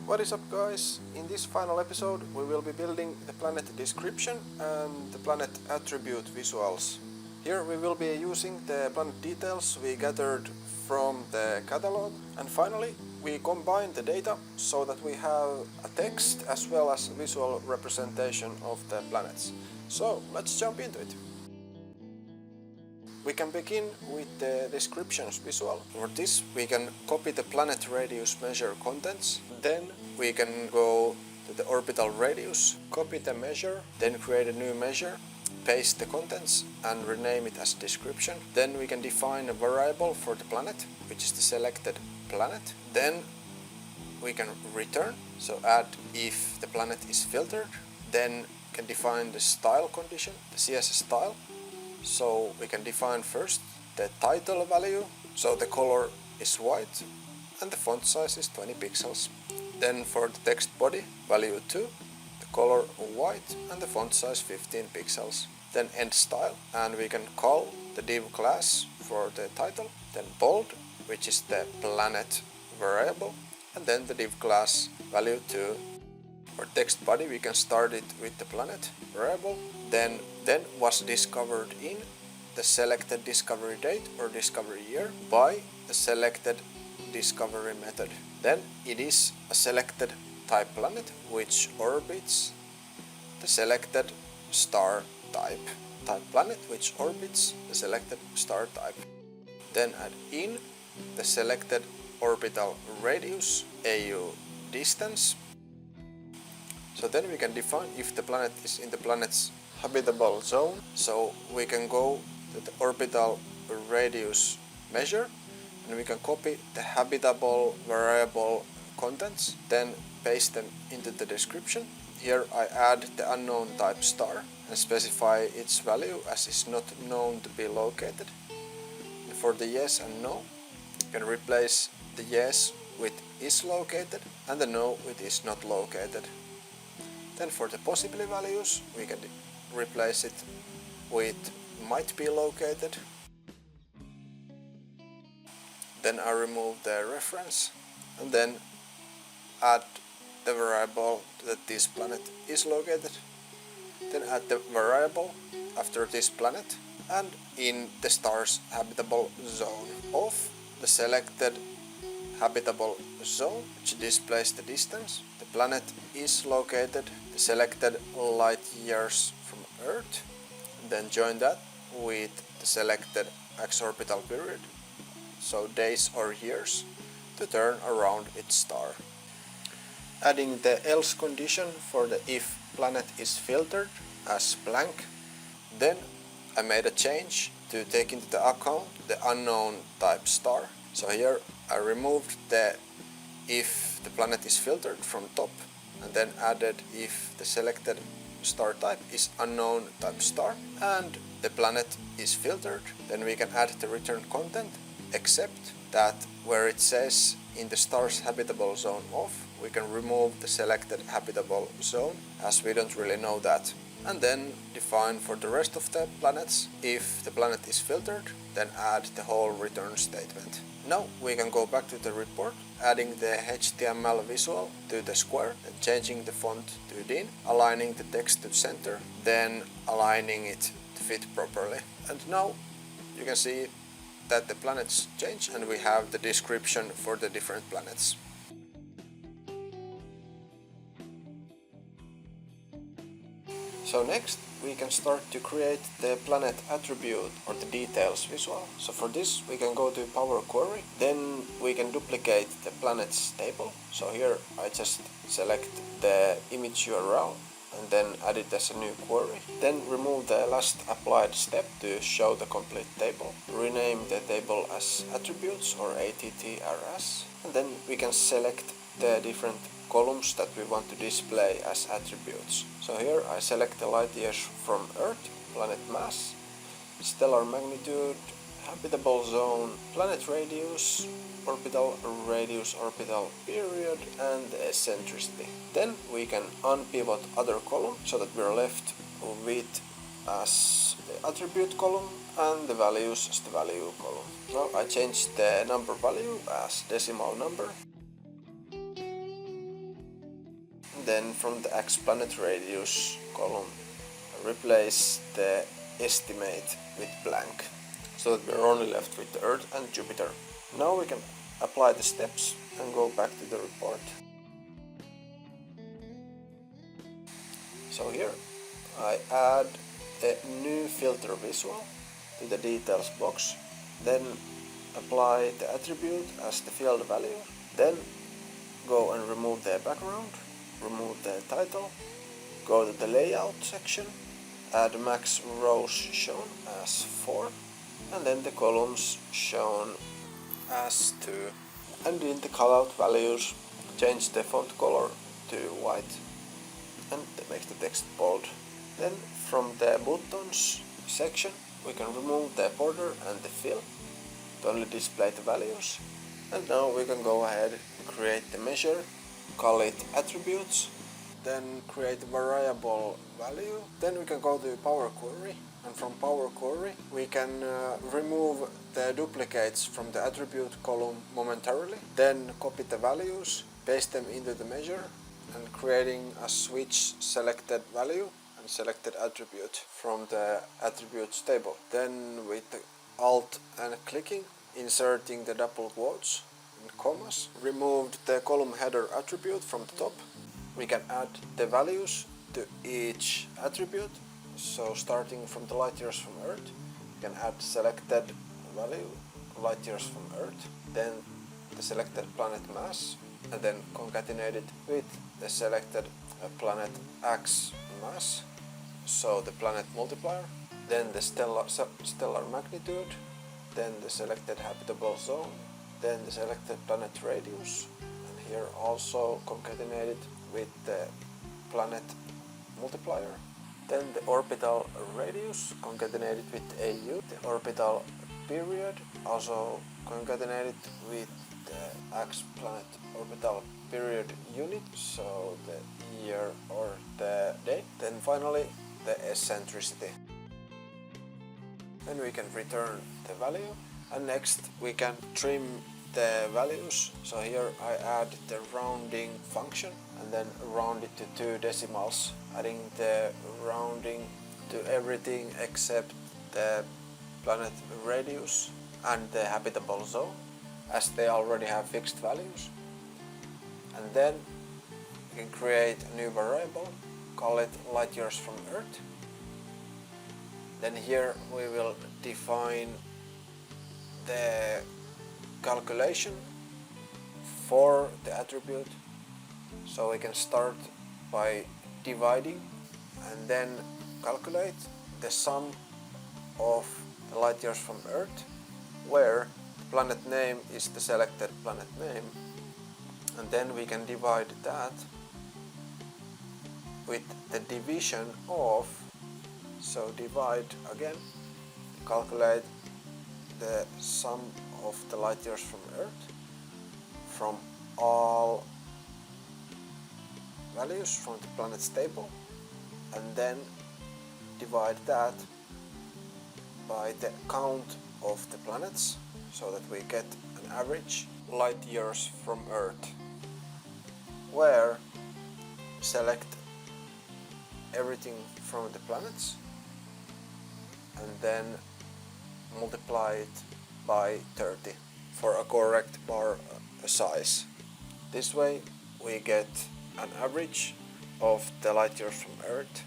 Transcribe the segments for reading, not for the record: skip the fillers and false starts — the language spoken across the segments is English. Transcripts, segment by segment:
What is up, guys? In this final episode we will be building the planet description and the planet attribute visuals. Here we will be using the planet details we gathered from the catalog, and finally we combine the data so that we have a text as well as a visual representation of the planets. So let's jump into it. We can begin with the descriptions visual. For this we can copy the planet radius measure contents. Then we can go to the orbital radius, copy the measure, then create a new measure, paste the contents and rename it as description. Then we can define a variable for the planet, which is the selected planet. Then we can return, so add if the planet is filtered. Then can define the style condition, the CSS style. So we can define first the title value, so the color is white and the font size is 20 pixels. Then for the text body, value 2, the color white and the font size 15 pixels. Then end style, and we can call the div class for the title. Then bold, which is the planet variable, and then the div class value 2. For text body we can start it with the planet variable, then was discovered in, the selected discovery date or discovery year by the selected discovery method. Then it is a selected type planet which orbits the selected star type. Type planet which orbits the selected star type. Then add in the selected orbital radius, AU distance. So then we can define if the planet is in the planet's habitable zone. So we can go to the orbital radius measure and we can copy the habitable variable contents, then paste them into the description. Here I add the unknown type star and specify its value as is not known to be located. And for the yes and no, you can replace the yes with is located and the no with is not located. Then for the possibly values we can replace it with might be located. Then I remove the reference and then add the variable that this planet is located. Then add the variable after this planet and in the star's habitable zone of the selected habitable zone, which displays the distance. The planet is located the selected light years from Earth. Then join that with the selected exorbital period, so days or years, to turn around its star. Adding the else condition for the if planet is filtered as blank. Then I made a change to take into account the unknown type star. So here I removed the if the planet is filtered from top and then added if the selected star type is unknown type star and the planet is filtered. Then we can add the return content, except that where it says in the star's habitable zone off, we can remove the selected habitable zone as we don't really know that. And then define for the rest of the planets, if the planet is filtered, then add the whole return statement. Now we can go back to the report, adding the HTML visual to the square, and changing the font to DIN, aligning the text to center, then aligning it to fit properly. And now you can see that the planets change and we have the description for the different planets. So next we can start to create the planet attribute or the details visual. So for this we can go to Power Query, then we can duplicate the planets table. So here I just select the image URL and then add it as a new query. Then remove the last applied step to show the complete table. Rename the table as attributes or ATTRS, and then we can select the different columns that we want to display as attributes. So here I select the light years from Earth, planet mass, stellar magnitude, habitable zone, planet radius, orbital radius, orbital period, and eccentricity. Then we can unpivot other column so that we're left with as the attribute column and the values as the value column. So I changed the number value as decimal number. Then from the exoplanet radius column, replace the estimate with blank, so that we're only left with the Earth and Jupiter. Now we can apply the steps and go back to the report. So here I add a new filter visual to the details box, then apply the attribute as the field value, then go and remove the background, remove the title, go to the layout section, add max rows shown as 4, and then the columns shown as 2. And in the callout values, change the font color to white and make the text bold. Then from the buttons section, we can remove the border and the fill to only display the values. And now we can go ahead and create the measure, call it attributes, then create a variable value. Then we can go to Power Query, and from Power Query we can remove the duplicates from the attribute column momentarily, then copy the values, paste them into the measure, and creating a switch selected value and selected attribute from the attributes table. Then with the Alt and clicking, inserting the double quotes and commas, removed the column header attribute from the top. We can add the values to each attribute. So starting from the light years from Earth, we can add selected value, light years from Earth, then the selected planet mass, and then concatenate it with the selected planet X mass, so the planet multiplier, then the stellar magnitude, then the selected habitable zone, then the selected planet radius, and here also concatenated with the planet multiplier, then the orbital radius concatenated with AU, the orbital period also concatenated with the X-planet orbital period unit, so the year or the day, then finally the eccentricity. Then we can return the value, and next we can trim the values. So here I add the rounding function and then round it to 2 decimals, adding the rounding to everything except the planet radius and the habitable zone, as they already have fixed values. And then we can create a new variable, call it light years from Earth. Then here we will define the calculation for the attribute. So we can start by dividing and then calculate the sum of the light years from Earth, where the planet name is the selected planet name, and then we can divide that with the division of, so divide again, calculate the sum of the light years from Earth from all values from the planet's table, and then divide that by the count of the planets, so that we get an average light years from Earth, where select everything from the planets and then multiply it by 30 for a correct bar size. This way we get an average of the light years from Earth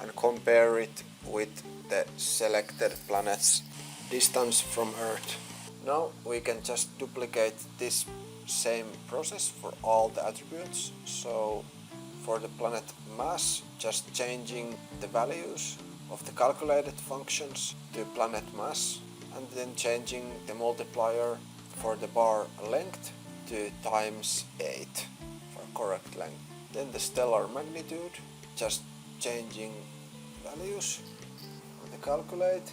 and compare it with the selected planet's distance from Earth. Now we can just duplicate this same process for all the attributes. So for the planet mass, just changing the values of the calculated functions to planet mass, and then changing the multiplier for the bar length to times 8 for correct length. Then the stellar magnitude, just changing values for the calculate,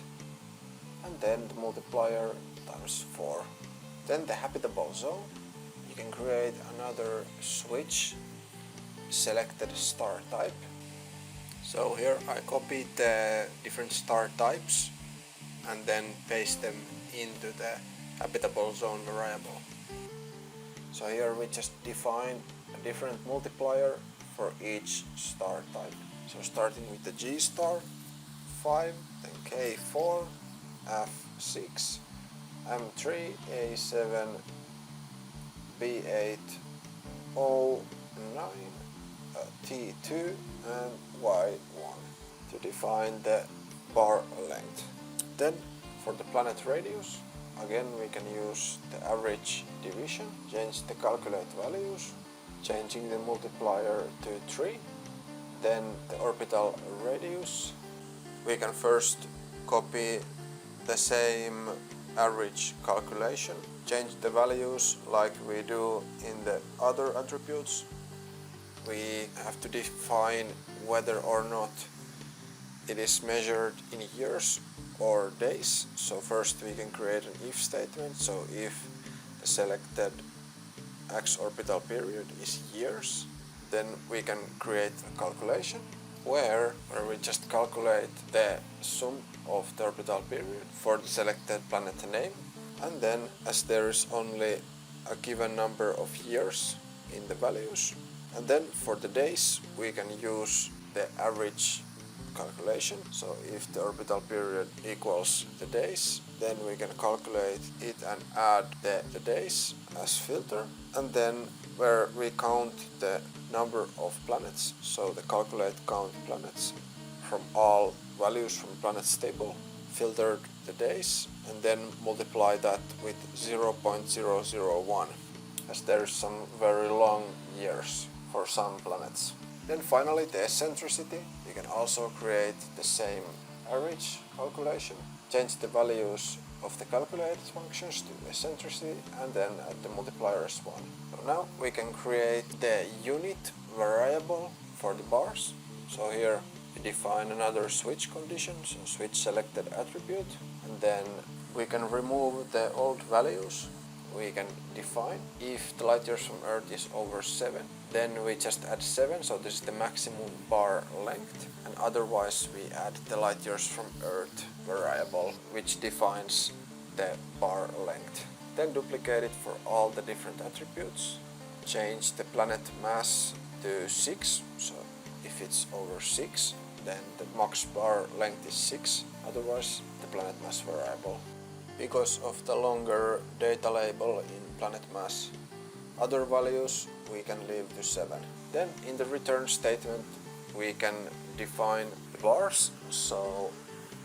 and then the multiplier times 4. Then the habitable zone, you can create another switch, selected star type. So here I copied the different star types and then paste them into the habitable zone variable. So here we just define a different multiplier for each star type. So starting with the G star, 5, then K4, F6, M3, A7, B8, O9, T2 and Y1 to define the bar length. Then for the planet radius, again we can use the average division, change the calculate values, changing the multiplier to 3. Then the orbital radius, we can first copy the same average calculation, change the values like we do in the other attributes. We have to define whether or not it is measured in years or days. So first we can create an if statement. So if the selected x orbital period is years, then we can create a calculation where we just calculate the sum of the orbital period for the selected planet name, and then as there is only a given number of years in the values, and then for the days we can use the average calculation. So if the orbital period equals the days, then we can calculate it and add the days as filter, and then where we count the number of planets, so the calculate count planets from all values from planets table, filtered the days, and then multiply that with 0.001, as there's some very long years for some planets. Then finally the eccentricity, you can also create the same average calculation, change the values of the calculated functions to eccentricity, and then add the multiplier as 1. So now we can create the unit variable for the bars. So here we define another switch condition, so switch selected attribute, and then we can remove the old values. We can define if the light years from Earth is over 7, then we just add 7, so this is the maximum bar length, and otherwise we add the light years from Earth variable, which defines the bar length. Then duplicate it for all the different attributes, change the planet mass to 6, so if it's over 6, then the max bar length is 6, otherwise the planet mass variable. Because of the longer data label in planet mass, other values we can leave to 7. Then in the return statement we can define the bars, so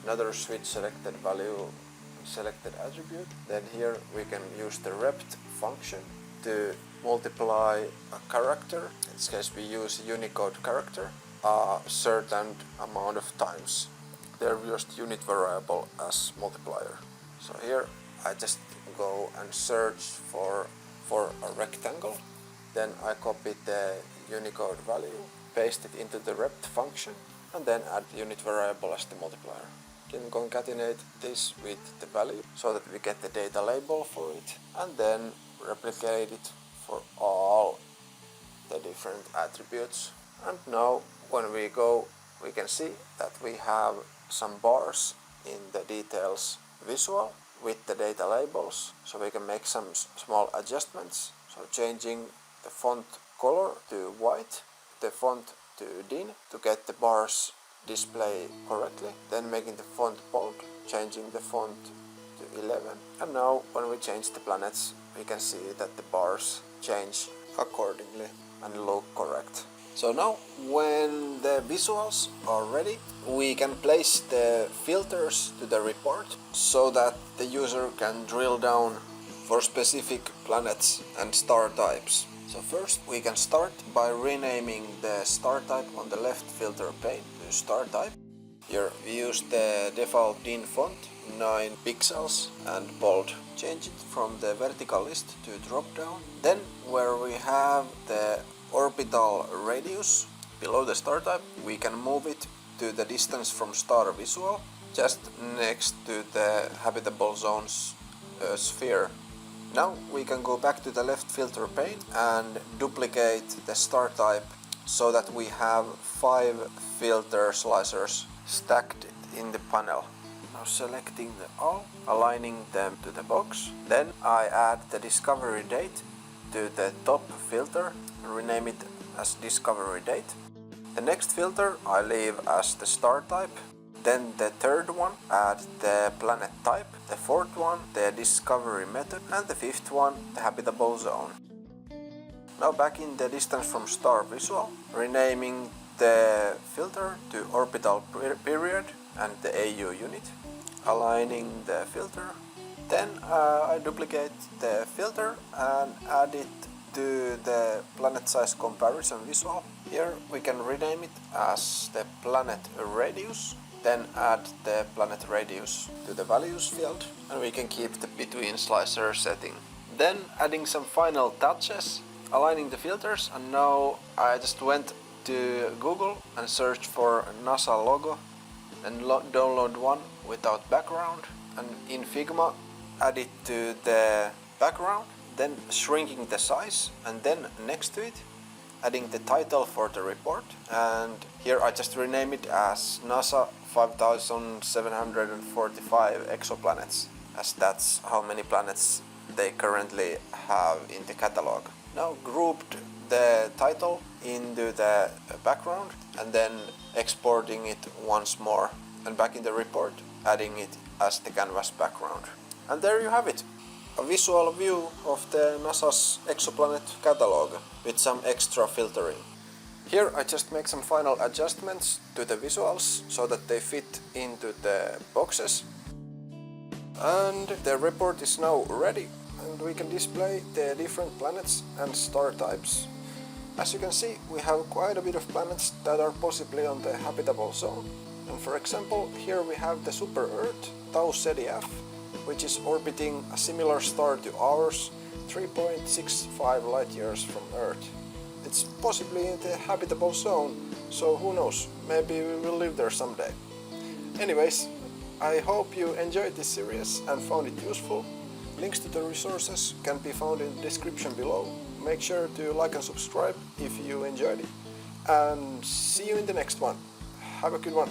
another switch selected value selected attribute. Then here we can use the rept function to multiply a character. In this case we use a Unicode character a certain amount of times. There we used unit variable as multiplier. So here I just go and search for a rectangle, then I copy the Unicode value, paste it into the rept function, and then add the unit variable as the multiplier. Then concatenate this with the value so that we get the data label for it, and then replicate it for all the different attributes. And now when we go, we can see that we have some bars in the details visual with the data labels, so we can make some small adjustments. So changing the font color to white, the font to DIN to get the bars display correctly, then making the font bold, changing the font to 11, and now when we change the planets we can see that the bars change accordingly and look correct. So now when the visuals are ready, we can place the filters to the report so that the user can drill down for specific planets and star types. So first we can start by renaming the star type on the left filter pane to star type. Here we use the default DIN font, 9 pixels and bold. Change it from the vertical list to drop down. Then where we have the orbital radius below the star type, we can move it to the distance from star visual, just next to the habitable zones sphere. Now we can go back to the left filter pane and duplicate the star type so that we have 5 filter slicers stacked in the panel. Now selecting the all, aligning them to the box. Then I add the discovery date to the top filter, rename it as discovery date. The next filter I leave as the star type. Then the third one, add the planet type. The fourth one, the discovery method. And the fifth one, the habitable zone. Now back in the distance from star visual, renaming the filter to orbital period and the AU unit. Aligning the filter. Then I duplicate the filter and add it to the planet size comparison visual. Here we can rename it as the planet radius. Then add the planet radius to the values field, and we can keep the between slicer setting. Then adding some final touches, aligning the filters, and now I just went to Google and searched for NASA logo and download one without background, and in Figma add it to the background, then shrinking the size, and then next to it adding the title for the report, and here I just rename it as NASA 5745 exoplanets, as that's how many planets they currently have in the catalog. Now grouped the title into the background and then exporting it once more, and back in the report adding it as the canvas background. And there you have it, a visual view of the NASA's exoplanet catalog with some extra filtering. Here I just make some final adjustments to the visuals so that they fit into the boxes. And the report is now ready, and we can display the different planets and star types. As you can see, we have quite a bit of planets that are possibly on the habitable zone. And for example, here we have the super Earth, Tau Ceti F, which is orbiting a similar star to ours, 3.65 light years from Earth. It's possibly in the habitable zone, so who knows, maybe we will live there someday. Anyways, I hope you enjoyed this series and found it useful. Links to the resources can be found in the description below. Make sure to like and subscribe if you enjoyed it. And see you in the next one. Have a good one.